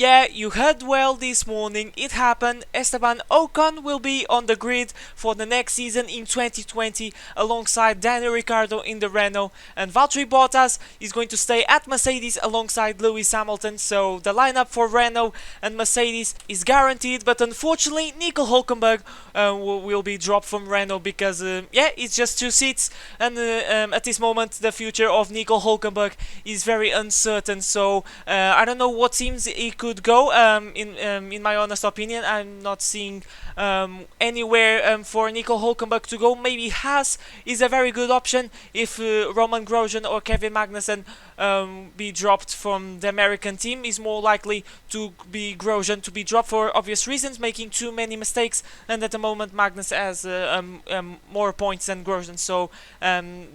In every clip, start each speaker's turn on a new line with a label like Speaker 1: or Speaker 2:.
Speaker 1: Yeah, you heard well this morning, it happened. Esteban Ocon will be on the grid for the next season in 2020 alongside Daniel Ricciardo in the Renault, and Valtteri Bottas is going to stay at Mercedes alongside Lewis Hamilton. So the lineup for Renault and Mercedes is guaranteed, but unfortunately Nico Hulkenberg will be dropped from Renault because yeah, it's just 2 seats, and at this moment the future of Nico Hulkenberg is very uncertain. So I don't know what teams it could go. In my honest opinion, I'm not seeing anywhere for Nico Hulkenberg to go. Maybe Haas is a very good option if Roman Grosjean or Kevin Magnussen be dropped from the American team. Is more likely to be Grosjean to be dropped for obvious reasons, making too many mistakes, and at the moment Magnus has more points than Grosjean, so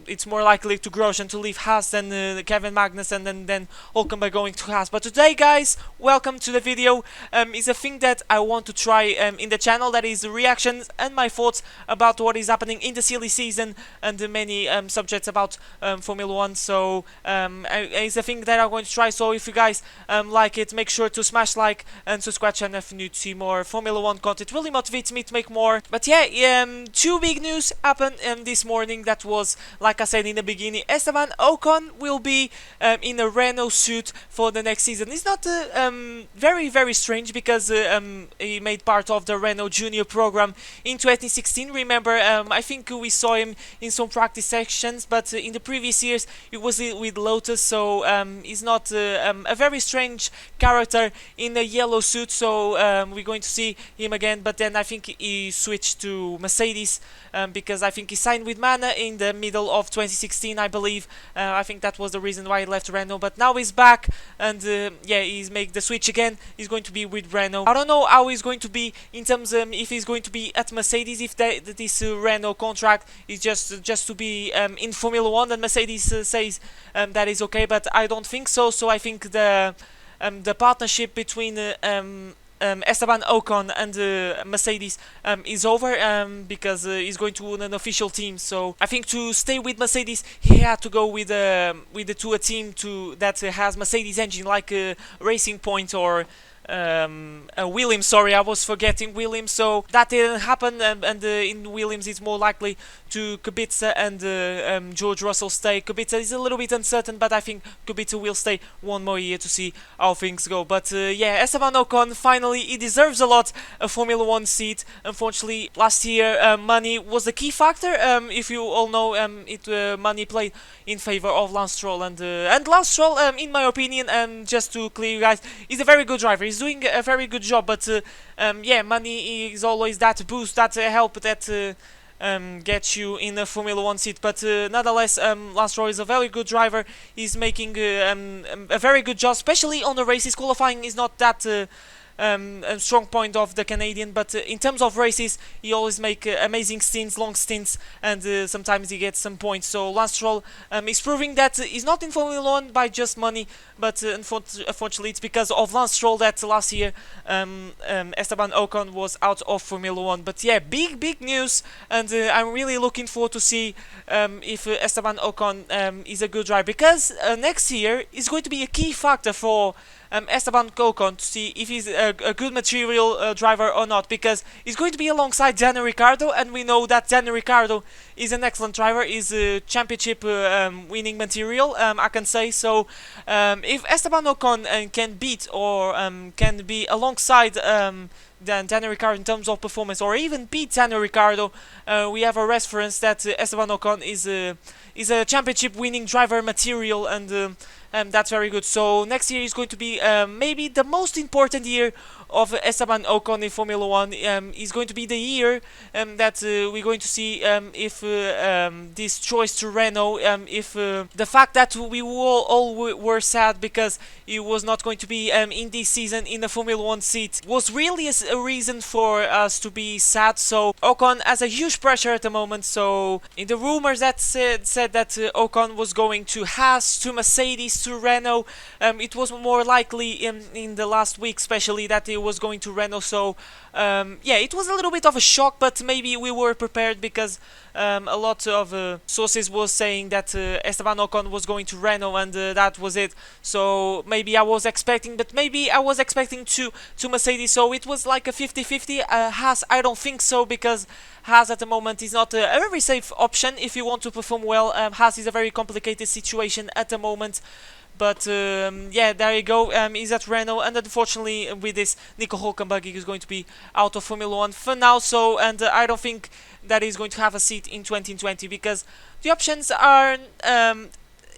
Speaker 1: it's more likely to Grosjean to leave Haas than Kevin Magnussen, and then Hulkenberg going to Haas. But today, guys, welcome to the video. Is a thing that I want to try in the channel, that is the reactions and my thoughts about what is happening in the silly season and the many subjects about Formula 1. So it's a thing that I'm going to try. So if you guys like it, make sure to smash like and subscribe channel if you need to see more Formula 1 content. It really motivates me to make more. But yeah, two big news happened this morning. That was, like I said in the beginning, Esteban Ocon will be in a Renault suit for the next season. It's not very strange because he made part of the Renault Junior program in 2016. Remember, I think we saw him in some practice sections, but in the previous years it was with Lotus. So he's not a very strange character in a yellow suit. So we're going to see him again. But then I think he switched to Mercedes because I think he signed with Mana in the middle of 2016, I believe. I think that was the reason why he left Renault. But now he's back, and yeah, he's make the switch again. He's going to be with Renault. I don't know how he's going to be in terms if he's going to be at Mercedes, if this Renault contract is just to be in Formula 1, and Mercedes says that is okay, but I don't think so. So I think the partnership between Esteban Ocon and Mercedes is over because he's going to an official team. So I think to stay with Mercedes, he had to go with a team that has Mercedes engine, like Racing Point or Williams. Sorry, I was forgetting Williams. So that didn't happen, and in Williams it's more likely to Kubica and George Russell stay. Kubica is a little bit uncertain, but I think Kubica will stay one more year to see how things go. But yeah, Esteban Ocon, finally, he deserves a lot a Formula 1 seat. Unfortunately, last year money was the key factor. If you all know, money played in favor of Lance Stroll, and Lance Stroll, in my opinion, just to clear you guys, is a very good driver. He's doing a very good job, but yeah, money is always that boost, that help that gets you in a Formula 1 seat. But nonetheless, Lance Stroll is a very good driver. He's making a very good job, especially on the races. Qualifying is not that a strong point of the Canadian, but in terms of races, he always make amazing stints, long stints, and sometimes he gets some points. So Lance Stroll is proving that he's not in Formula 1 by just money, but unfortunately it's because of Lance Stroll that last year Esteban Ocon was out of Formula 1. But yeah, big news, and I'm really looking forward to see if Esteban Ocon is a good driver, because next year is going to be a key factor for Esteban Ocon to see if he's a good material driver or not, because he's going to be alongside Daniel Ricciardo, and we know that Daniel Ricciardo is an excellent driver, is a championship winning material, I can say. So if Esteban Ocon can beat or can be alongside Daniel Ricciardo in terms of performance, or even beat Daniel Ricciardo, we have a reference that Esteban Ocon is a championship winning driver material, and that's very good. So next year is going to be maybe the most important year of Esteban Ocon in Formula 1. Is going to be the year that we're going to see if this choice to Renault, if the fact that we all were sad because he was not going to be in this season in the Formula 1 seat, was really a reason for us to be sad. So Ocon has a huge pressure at the moment. So in the rumors that said that Ocon was going to Haas, to Mercedes, to Renault. It was more likely in the last week, especially, that it was going to Renault. So yeah, it was a little bit of a shock, but maybe we were prepared because a lot of sources was saying that Esteban Ocon was going to Renault, and that was it. So maybe I was expecting, but maybe I was expecting to Mercedes. So it was like a 50-50. Haas, I don't think so, because Haas at the moment is not a very safe option if you want to perform well. Haas is a very complicated situation at the moment. But yeah, there you go. He's at Renault, and unfortunately, with this, Nico Hulkenberg is going to be out of Formula 1 for now. So, and I don't think that he's going to have a seat in 2020, because the options are.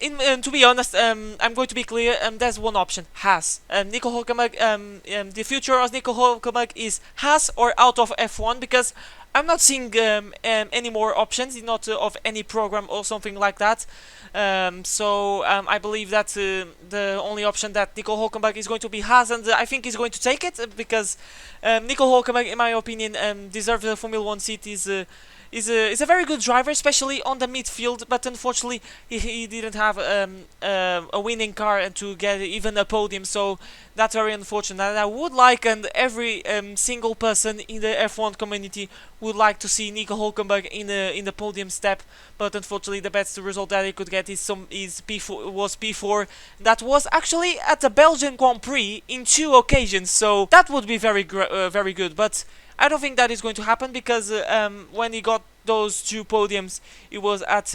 Speaker 1: To be honest, I'm going to be clear. There's one option: Haas. Nico Hulkenberg. The future of Nico Hulkenberg is Haas or out of F1, because I'm not seeing any more options, not of any program or something like that. So I believe that the only option that Nico Hulkenberg is going to be Haas, and I think he's going to take it, because Nico Hulkenberg, in my opinion, deserves a Formula 1 seat. Is a very good driver, especially on the midfield, but unfortunately he didn't have a winning car and to get even a podium, so that's very unfortunate. And I would like, and every single person in the F1 community would like to see Nico Hulkenberg in the podium step, but unfortunately the best result that he could get is P4. That was actually at the Belgian Grand Prix in 2 occasions, so that would be very good, but I don't think that is going to happen, because when he got those 2 podiums, it was at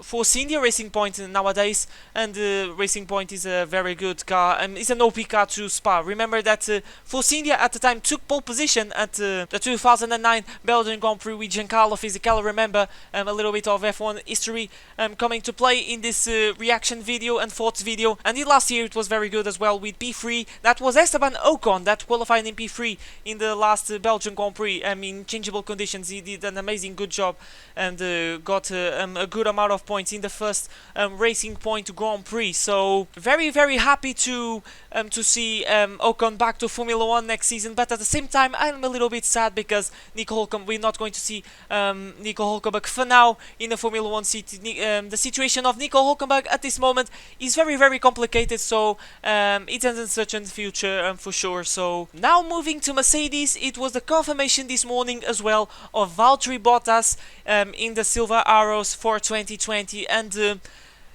Speaker 1: Force India Racing Point nowadays, and Racing Point is a very good car, and it's an OP car to Spa. Remember that Force India at the time took pole position at the 2009 Belgian Grand Prix with Giancarlo Fisichella. Remember, a little bit of F1 history coming to play in this reaction video and thoughts video. And last year it was very good as well with P3. That was Esteban Ocon that qualified in P3 in the last Belgian Grand Prix. In changeable conditions, he did an amazing good job, and got a good amount of points in the first Racing Point Grand Prix. So very happy to see Ocon back to Formula 1 next season, but at the same time I'm a little bit sad, because we're not going to see Nico Hulkenberg for now in the Formula 1 seat. The situation of Nico Hulkenberg at this moment is very complicated, so it's an uncertain future for sure. So now moving to Mercedes, it was the confirmation this morning as well of Valtteri Bottas in the Silver Arrows for 2020, and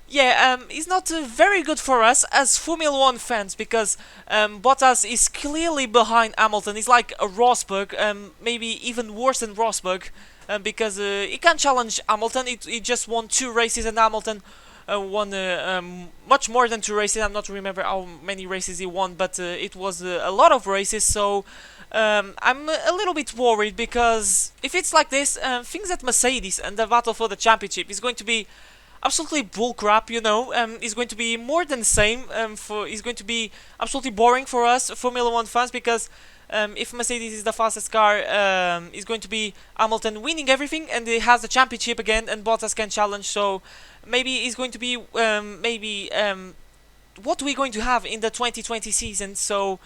Speaker 1: yeah, it's not very good for us as Formula 1 fans, because Bottas is clearly behind Hamilton. He's like a Rosberg, maybe even worse than Rosberg, because he can't challenge Hamilton. He just won 2 races, and Hamilton won much more than 2 races. I'm not remember how many races he won, but it was a lot of races. So I'm a little bit worried, because if it's like this, things at Mercedes and the battle for the championship is going to be absolutely bullcrap, you know. It's going to be more than the same. It's going to be absolutely boring for us Formula 1 fans, because if Mercedes is the fastest car, it's going to be Hamilton winning everything, and he has the championship again, and Bottas can challenge. So maybe it's going to be what we're going to have in the 2020 season. So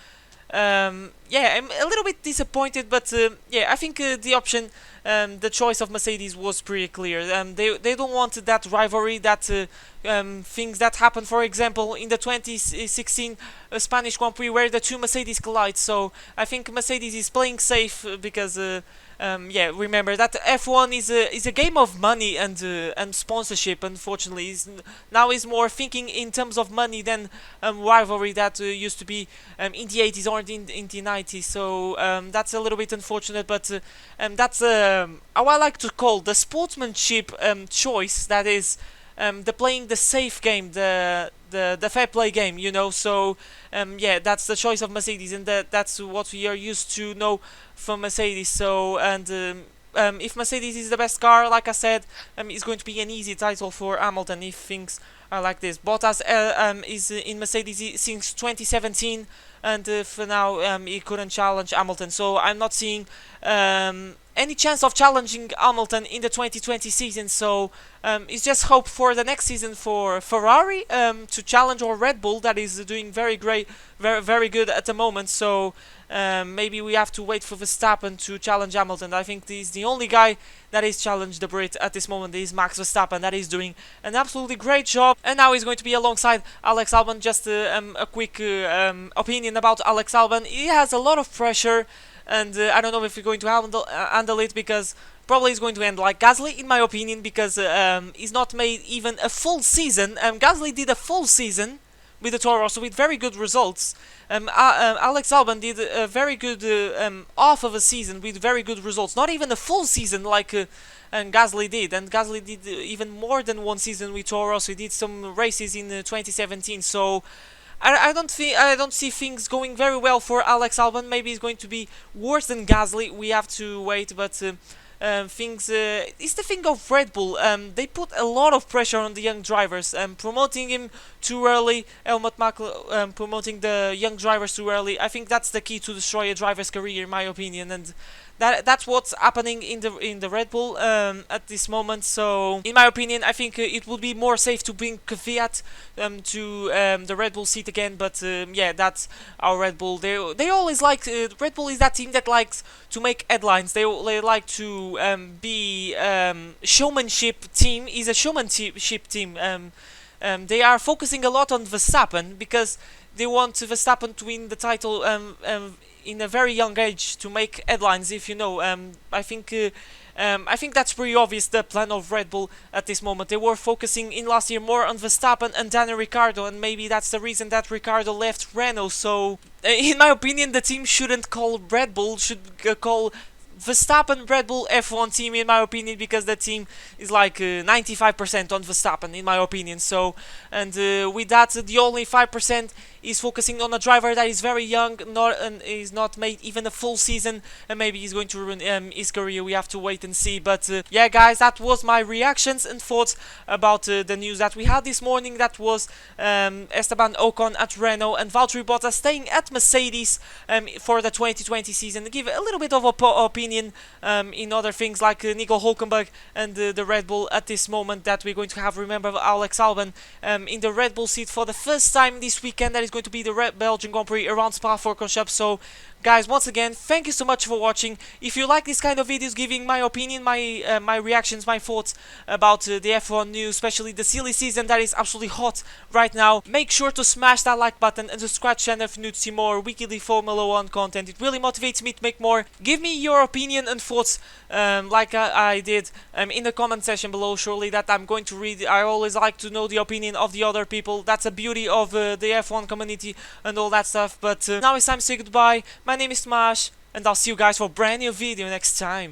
Speaker 1: yeah, I'm a little bit disappointed, but yeah, I think the option, the choice of Mercedes was pretty clear. They don't want that rivalry, that things that happened, for example, in the 2016 Spanish Grand Prix, where the 2 Mercedes collide. So I think Mercedes is playing safe, because yeah, remember that F1 is a game of money and sponsorship. Unfortunately, now is more thinking in terms of money than rivalry that used to be in the 80s or in the 90s. So that's a little bit unfortunate, but that's how I like to call the sportsmanship choice. That is the playing the safe game, the fair play game, you know. So yeah, that's the choice of Mercedes, and that's what we are used to know from Mercedes. So, and if Mercedes is the best car, like I said, it's going to be an easy title for Hamilton if things are like this. Bottas is in Mercedes since 2017, and for now he couldn't challenge Hamilton. So I'm not seeing any chance of challenging Hamilton in the 2020 season. So it's just hope for the next season for Ferrari to challenge or Red Bull that is doing very great, very good at the moment. So maybe we have to wait for Verstappen to challenge Hamilton. I think he's the only guy that is challenged the Brit at this moment. Is Max Verstappen, that is doing an absolutely great job. And now he's going to be alongside Alex Albon. Just a quick opinion about Alex Albon. He has a lot of pressure, and I don't know if he's going to handle it, because probably he's going to end like Gasly, in my opinion, because he's not made even a full season. Gasly did a full season with the Toro Rosso with very good results. Alex Albon did a very good half of a season with very good results. Not even a full season like and Gasly did. And Gasly did even more than one season with Toro Rosso. He did some races in 2017. So I don't see things going very well for Alex Albon. Maybe it's going to be worse than Gasly. We have to wait, but it's the thing of Red Bull. They put a lot of pressure on the young drivers, promoting him too early. Helmut Marko promoting the young drivers too early. I think that's the key to destroy a driver's career, in my opinion, and that's what's happening in the Red Bull at this moment. So, in my opinion, I think it would be more safe to bring Kvyat to the Red Bull seat again. But yeah, that's our Red Bull. They always like Red Bull is that team that likes to make headlines. They like to be showmanship team. Is a showmanship team. They are focusing a lot on Verstappen because they want Verstappen to win the title in a very young age to make headlines, if you know. I think that's pretty obvious, the plan of Red Bull at this moment. They were focusing in last year more on Verstappen and Daniel Ricciardo, and maybe that's the reason that Ricciardo left Renault. So, in my opinion, the team shouldn't call Red Bull, should call Verstappen Red Bull F1 team, in my opinion, because the team is like 95% on Verstappen, in my opinion. So, and with that, the only 5% is focusing on a driver that is very young, is not made even a full season, and maybe he's going to ruin his career. We have to wait and see. But yeah, guys, that was my reactions and thoughts about the news that we had this morning. That was Esteban Ocon at Renault and Valtteri Botta staying at Mercedes for the 2020 season. Give a little bit of opinion in other things like Nico Hulkenberg and the Red Bull at this moment that we're going to have. Remember, Alex Albon in the Red Bull seat for the first time this weekend. That is going to be the Belgian Grand Prix around Spa-Francorchamps. So, guys, once again, thank you so much for watching. If you like this kind of videos, giving my opinion, my reactions, my thoughts about the F1 news, especially the silly season that is absolutely hot right now, make sure to smash that like button and subscribe to the channel if you're new to see more weekly Formula 1 content. It really motivates me to make more. Give me your opinion and thoughts like I did in the comment section below. Surely that I'm going to read. I always like to know the opinion of the other people. That's the beauty of the F1 community and all that stuff. But now it's time to say goodbye. My name is Tomasz, and I'll see you guys for a brand new video next time.